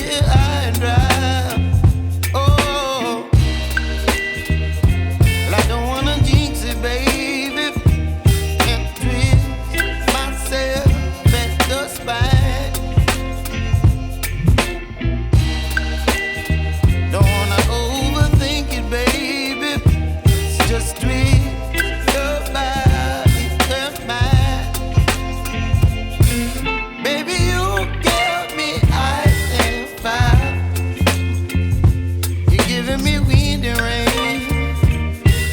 here high and dry. Oh, well, I don't wanna jinx it, baby, and twist myself at the spine. Don't wanna overthink it, baby. It's just twist your body and mine. Baby, you give me ice and fire. You're giving me wind and rain.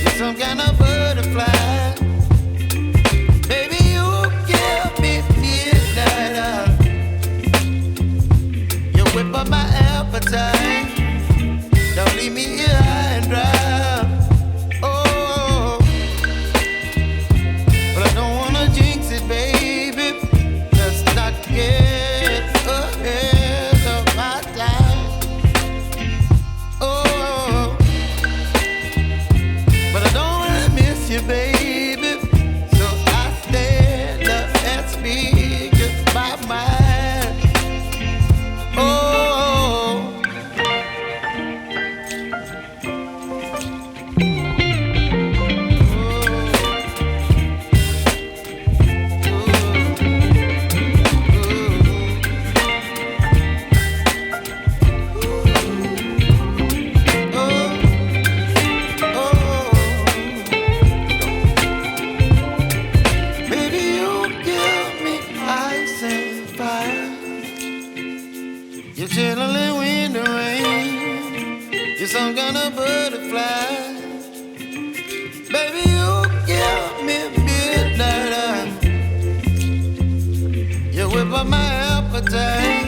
You're some kind of butterfly. Baby, you give me midnight. You whip up my appetite. Don't leave me here high and dry. Oh, but I don't wanna jinx it, baby. Let's not get ahead of my time. Oh, but I don't wanna miss you, baby. So I stand up and speak my mind. Oh. Baby, you give me ice and fire. You're chilling wind and rain. You're some kind of butterfly. Baby, you give me midnight. You whip up my appetite.